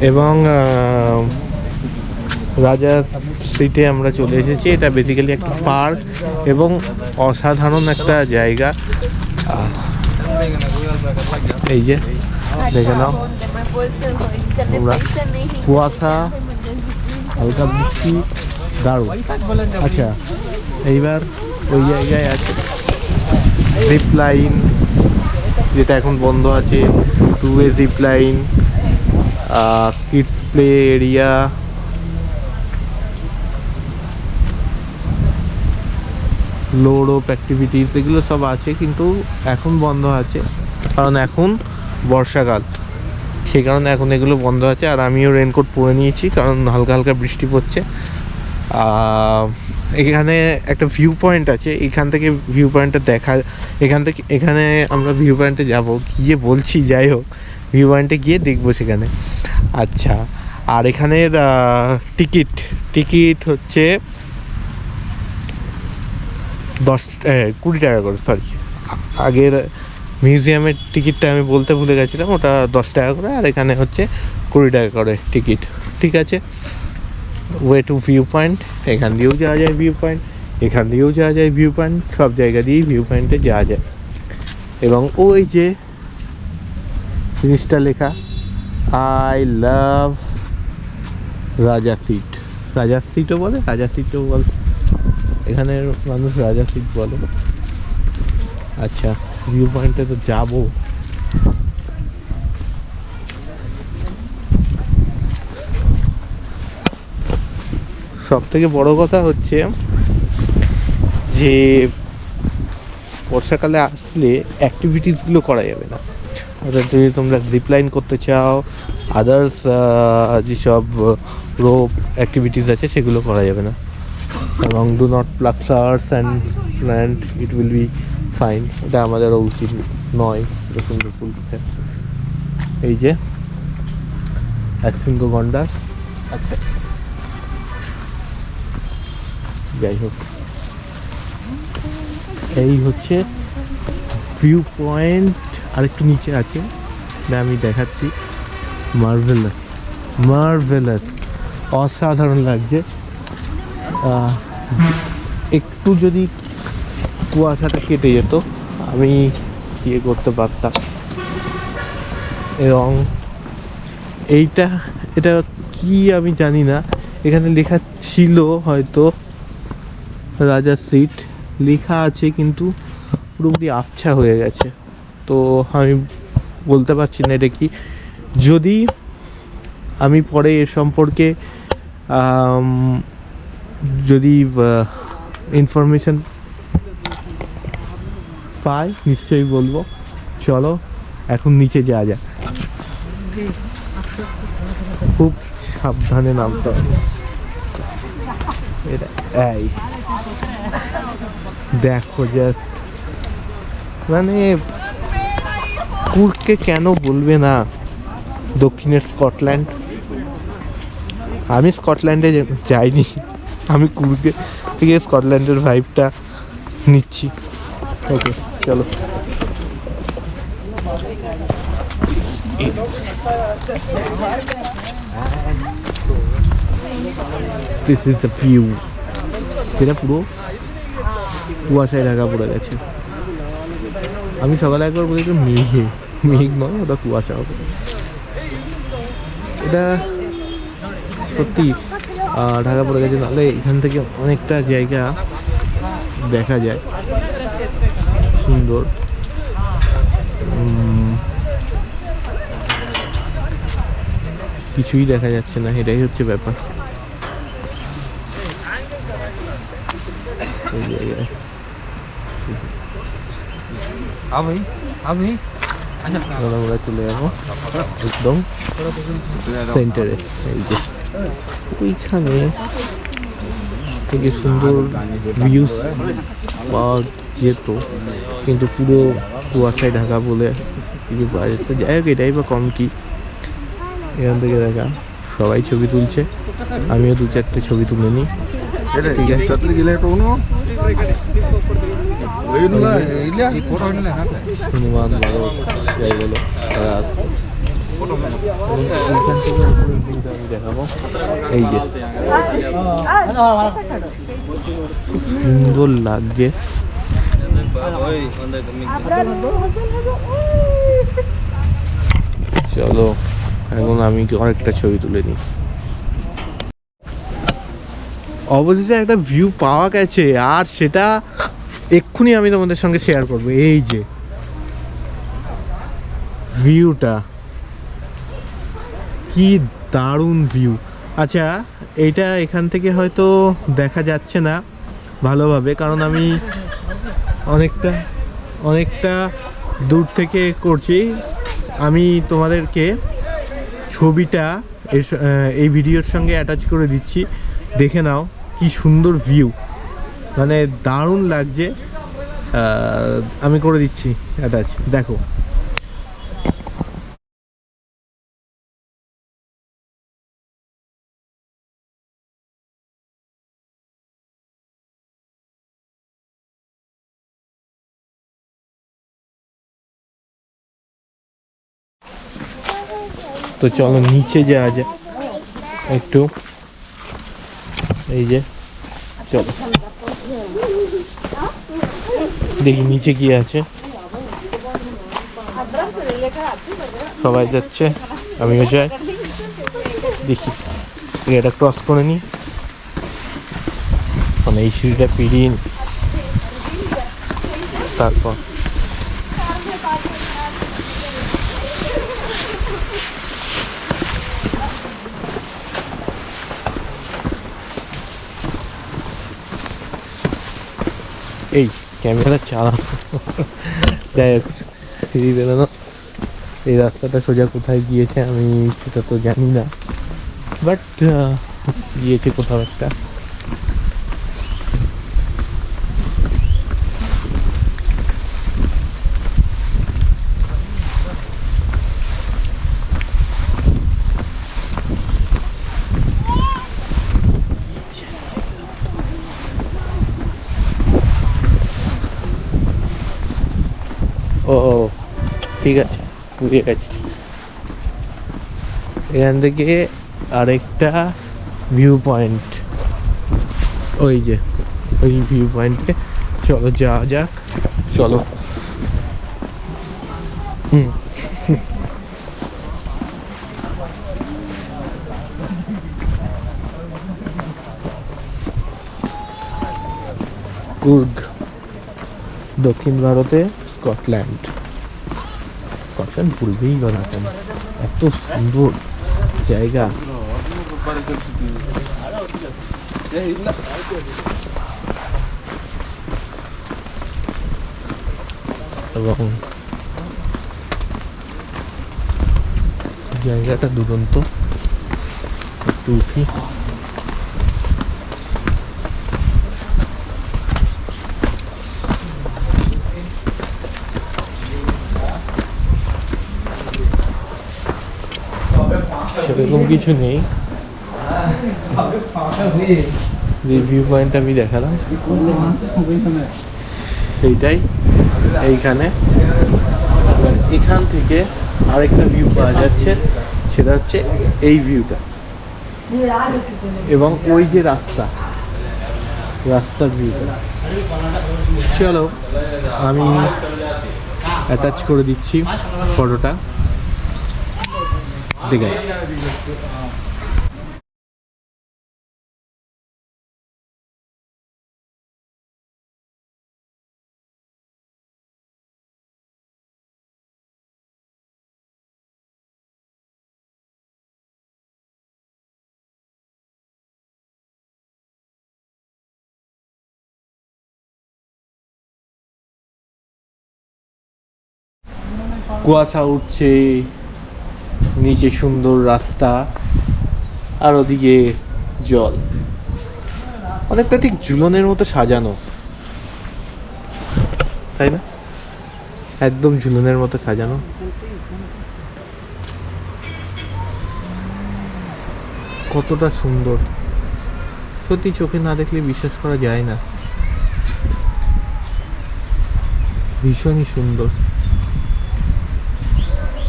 এবং রাজা সিটে আমরা চলে এসেছি। এটা বেসিক্যালি একটা পার্ক এবং অসাধারণ একটা জায়গা। এই যে দেখে নাও, তোমরা কুয়াশা, হালকা বৃষ্টি, দারুণ। আচ্ছা, এইবার ওই জায়গায় আছে জিপ লাইন, যেটা এখন বন্ধ আছে, 2-way zip line, kids play area, low rope activities, এগুলো সব আছে, কিন্তু এখন বন্ধ আছে কারণ এখন বর্ষাকাল, সেই কারণে এখন এগুলো বন্ধ আছে। আর আমিও রেনকোট পরে নিয়েছি কারণ হালকা হালকা বৃষ্টি পড়ছে। এখানে একটা ভিউ পয়েন্ট আছে, এখান থেকে ভিউ পয়েন্টটা দেখা, এখানে আমরা ভিউ পয়েন্টে যাবো, গিয়ে বলছি, যাই হোক ভিউ পয়েন্টে গিয়ে দেখবো সেখানে। আচ্ছা, আর এখানের টিকিট হচ্ছে 20 টাকা করে, সরি, আগের মিউজিয়ামের টিকিটটা আমি বলতে ভুলে গেছিলাম, ওটা 10 টাকা করে, আর এখানে হচ্ছে 20 টাকা করে টিকিট। ঠিক আছে, ওয়ে টু ভিউ পয়েন্ট, এখান দিয়েও যাওয়া যায় ভিউ পয়েন্ট, এখান দিয়েও যাওয়া যায় ভিউ পয়েন্ট, সব জায়গা দিয়েই ভিউ পয়েন্টে যাওয়া যায়। এবং ওই যে জিনিসটা লেখা, আই লাভ রাজা সিট, রাজা সিটও বলে, এখানের মানুষ রাজা সিট বলে। আচ্ছা, ভিউ পয়েন্টে তো যাবো, সব থেকে বড় কথা হচ্ছে যে বর্ষাকালে আসলে অ্যাক্টিভিটিসগুলো করা যাবে না। অর্থাৎ যদি তোমরা জিপ লাইন করতে চাও, আদার্স যেসব রোপ অ্যাক্টিভিটিস আছে সেগুলো করা যাবে না। এবং do not pluck flowers and it will be fine, এটা আমাদেরও উচিত নয়। সুন্দর ফুল, এই যে একশৃঙ্গ গন্ডার। আচ্ছা, যাই হোক, এই হচ্ছে ভিউ পয়েন্ট। আরেকটু নিচে আছে, আমি দেখাচ্ছি, মার্ভেলাস, অসাধারণ লাগছে। একটু যদি কুয়াশাটা কেটে যেত আমি ইয়ে করতে পারতাম। এবং এটা কি আমি জানি না, এখানে লেখা ছিল হয়তো রাজার সিট লেখা আছে, কিন্তু পুরোপুরি আবছা হয়ে গেছে, তো আমি বলতে পারছি না এটা কি। যদি আমি পরে এর সম্পর্কে যদি ইনফরমেশন পাই নিশ্চয়ই বলবো। চলো এখন নিচে যাওয়া যাক, খুব সাবধানে নামতে হবে। এই দেখো জাস্ট, মানে কুর্গকে কেন বলবে না দক্ষিণের স্কটল্যান্ড। আমি স্কটল্যান্ডে যাইনি, আমি কুর্গে থেকে স্কটল্যান্ডের ভাইবটা নিচ্ছি। ওকে, চলো। This is the view. এটা পুরো কুয়াশায় ঢাকা পড়ে গেছে। আমি সকালে একবার বলেছি মেঘ নয়, ওটা কুয়াশা হবে। এটা সত্যি ঢাকা পড়ে গেছে, নাহলে এখান থেকে অনেকটা জায়গা দেখা যায়, সুন্দর। কিছুই দেখা যাচ্ছে না, এটাই হচ্ছে ব্যাপার। আমরা চলে যাবো একদম সেন্টারে। এই যে ওইখানে থেকে সুন্দর ভিউজ পাওয়া যেত, কিন্তু পুরো কুয়াশায় ঢাকা বলে কিছু পাওয়া যেত। যাই হোক, এটাই বা কম কি, এখান থেকে দেখা সবাই ছবি তুলছে, আমিও 2-4টে ছবি তুলে নিই। ঠিক আছে, হনুমান, যাই বলো, এখান থেকে উপরের ভিউটা আমি দেখাবো। এই যে সুন্দর লাগছে। চলো এখন আমি আরেকটা ছবি তুলে নিই। অবশেষে একটা ভিউ পাওয়া গেছে, আর সেটা এক্ষুনি আমি তোমাদের সঙ্গে শেয়ার করবো। এই যে ভিউটা, কি দারুণ ভিউ। আচ্ছা, এইটা এখান থেকে হয়তো দেখা যাচ্ছে না ভালোভাবে, কারণ আমি অনেকটা দূর থেকে করছি। আমি তোমাদেরকে ছবিটা এই ভিডিওর সঙ্গে অ্যাটাচ করে দিচ্ছি, দেখে নাও কি সুন্দর ভিউ, মানে দারুণ লাগছে। আমি করে দিচ্ছি অ্যাটাচ, দেখো। তো চলো নিচে যাওয়া যায় একটু। এই যে চলো দেখি নিচে কি আছে। সবাই যাচ্ছে, আমিও যাই, দেখি এটা ক্রস করে নিই। মানে এই সিঁড়িটা পেরিয়ে নি, তারপর এই ক্যামেরা চালানো। যাই হোক, সিঁড়ি বেরোনো। এই রাস্তাটা সোজা কোথায় গিয়েছে আমি সেটা তো জানি না, বাট গিয়েছে কোথাও একটা। ও ঠিক আছে, বুঝে গেছি। এখান থেকে আরেকটা ভিউ পয়েন্ট, ওই যে ওই ভিউ পয়েন্টে চলো যাওয়া যাক। চলো কুর্গ, দক্ষিণ ভারতে স্কটল্যান্ড। স্কটল্যান্ড ভুলবেই না কেন, এত সুন্দর জায়গা। এবং জায়গাটা দুরন্ত। একটু উঠি, সেরকম কিছু নেই। রিভিউ পয়েন্ট আমি দেখালাম, সেইটাই এইখানে। এখান থেকে আরেকটা ভিউ পাওয়া যাচ্ছে, সেটা হচ্ছে এই ভিউটা, এবং ওই যে রাস্তার ভিউটা। চলো আমি অ্যাটাচ করে দিচ্ছি ফটোটা, দেখে। কুয়াশা উঠছে, নিচে সুন্দর রাস্তা, আর ওদিকে জল। অনেকটা ঠিক ঝুলনের মতো সাজানো, তাই না? একদম ঝুলনের মতো সাজানো। কতটা সুন্দর, সত্যি চোখে না দেখলে বিশ্বাস করা যায় না। ভীষণই সুন্দর।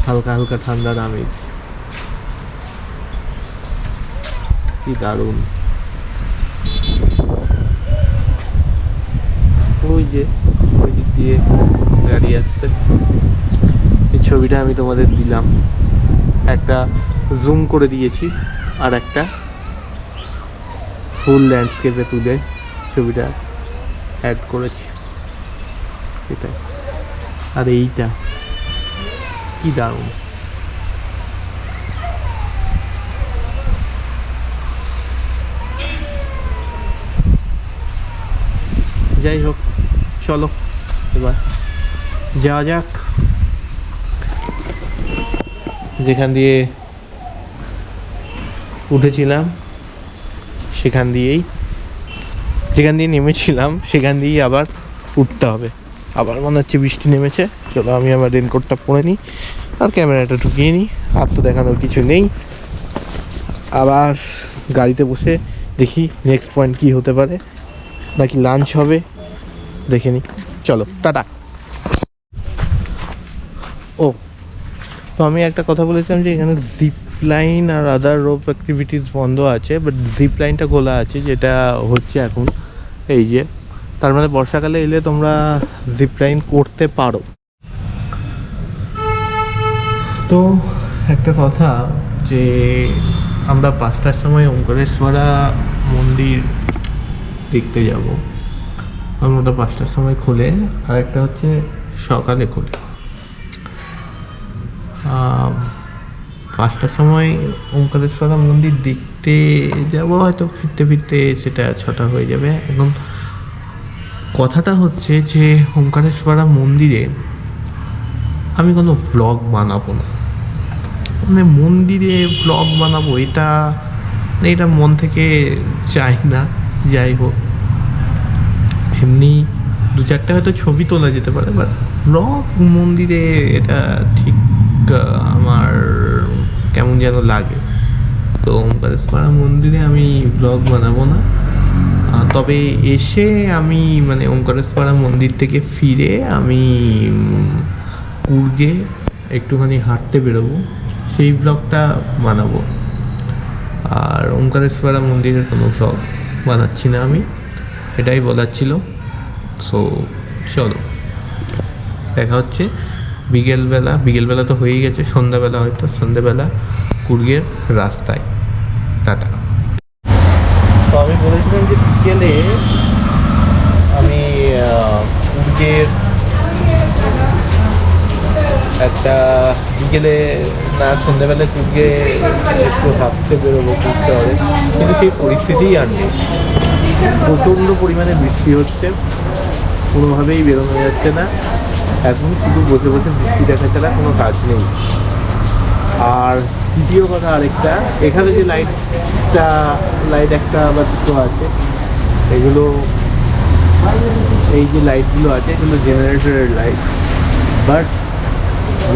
হালকা হালকা ঠান্ডার আমেজ, কি দারুণ। ওই যে ওই দিক দিয়ে গাড়ি আসছে। এই ছবিটা আমি তোমাদের দিলাম, একটা জুম করে দিয়েছি আর একটা ফুল ল্যান্ডস্কেপে তুলে ছবিটা অ্যাড করেছি, সেটাই। আর এইটা কি দারুণ। যাই হোক, চলো এবার যাওয়া যাক। যেখান দিয়ে উঠেছিলাম সেখান দিয়েই, যেখান দিয়ে নেমেছিলাম সেখান দিয়েই আবার উঠতে হবে। আবার মনে হচ্ছে বৃষ্টি নেমেছে। চলো আমি আমার রেনকোটটা পরে নিই আর ক্যামেরাটা ঢুকিয়ে নিই, আর তো দেখানোর কিছু নেই। আবার গাড়িতে বসে দেখি নেক্সট পয়েন্ট কি হতে পারে, নাকি লাঞ্চ হবে দেখে নিই। চলো টাটা। ও, তো আমি একটা কথা বলেছিলাম যে এখানে জিপ লাইন আর আদার রোপ অ্যাক্টিভিটিস বন্ধ আছে, বাট জিপ লাইনটা খোলা আছে, যেটা হচ্ছে এখন। এই যে, তার মানে বর্ষাকালে এলে তোমরা জিপ লাইন করতে পারো। তো একটা কথা, যে আমরা 5টার সময় ওঙ্কারেশ্বরা মন্দির দেখতে যাব। আমরা 5টার সময় খোলে, আর একটা হচ্ছে সকালে খোলে। 5টার সময় ওঙ্কারেশ্বরা মন্দির দেখতে যাব, হয়তো ফিরতে ফিরতে সেটা 6টা হয়ে যাবে। এখন কথাটা হচ্ছে যে ওঙ্কারেশ্বরা মন্দিরে আমি কোনো ভ্লগ বানাবো না, মানে মন্দিরে ভ্লগ বানাবো এটা মন থেকে চাই না। যাই হোক, এমনি 2-4টা হয়তো ছবি তোলা যেতে পারে, বাট ব্লগ মন্দিরে এটা ঠিক আমার কেমন যেন লাগে। তো ওঙ্কারেশ্বরা মন্দিরে আমি ব্লগ বানাবো না, তবে এসে আমি মানে ওঙ্কারেশ্বরা মন্দির থেকে ফিরে আমি কুর্গে একটুখানি হাঁটতে বেরোবো, সেই ব্লগটা বানাবো। আর ওঙ্কারেশ্বরা মন্দিরের কোনো ব্লগ বানাচ্ছি না আমি, এটাই বলার ছিল। সো চলো, দেখা হচ্ছে বিকেলবেলা তো হয়েই গেছে, সন্ধ্যাবেলা হয়তো, সন্ধ্যাবেলা কুর্গের রাস্তায়। টাটা। তো আমি বলেছিলাম যে বিকেলে আমি কুর্গের একটা বিকেলে না সন্ধ্যাবেলায় কুর্গে একটু হাঁটতে বেরোবো, বুঝতে হবে, কিন্তু সেই পরিস্থিতিই আর নেই। প্রচণ্ড পরিমাণে বৃষ্টি হচ্ছে, কোনোভাবেই বেরোনো যাচ্ছে না। এখন শুধু বসে বসে বৃষ্টি দেখা ছাড়া কোনো কাজ নেই। আর দ্বিতীয় কথা আরেকটা, এখানে যে লাইট একটা বা দুটো আছে, এগুলো এই যে লাইটগুলো আছে এগুলো জেনারেটরের লাইট, বাট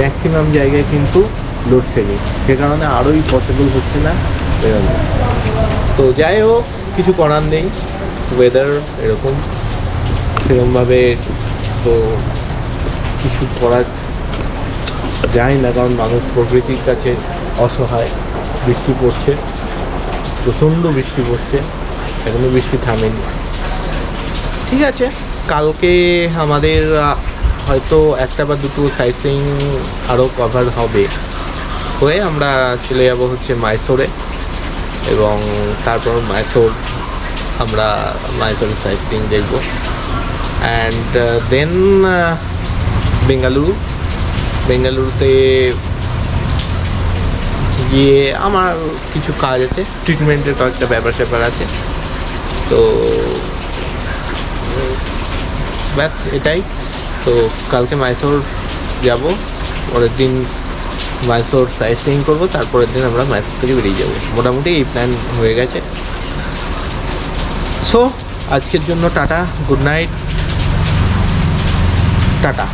ম্যাক্সিমাম জায়গায় কিন্তু লোডশেডিং, সে কারণে আরোই পসিবল হচ্ছে না বেরোনো। তো যাই হোক, কিছু করার নেই, ওয়েদার এরকম, সেরকমভাবে তো কিছু করা যায় না, কারণ মানুষ প্রকৃতির কাছে অসহায়। বৃষ্টি পড়ছে, প্রচণ্ড বৃষ্টি পড়ছে, এখনো বৃষ্টি থামেনি। ঠিক আছে, কালকে আমাদের হয়তো একটা বা দুটো সাইট সিইং আরও কভার হবে, হয়ে আমরা চলে যাব হচ্ছে মাইসোরে, এবং তারপর আমরা মাইসোরের সাইট সিইং দেখব। অ্যান্ড দেন বেঙ্গালুরুতে গিয়ে আমার কিছু কাজ আছে, ট্রিটমেন্টের কয়েকটা ব্যাপার আছে। তো ব্যাস এটাই। তো কালকে মাইসোর যাব, পরের দিন মাইসোর সাইট সিইং করবো, তারপরের দিন আমরা মাইসোর থেকে বেরিয়ে যাব। মোটামুটি এই প্ল্যান হয়ে গেছে। সো আজকের জন্য টাটা, গুড নাইট, টাটা।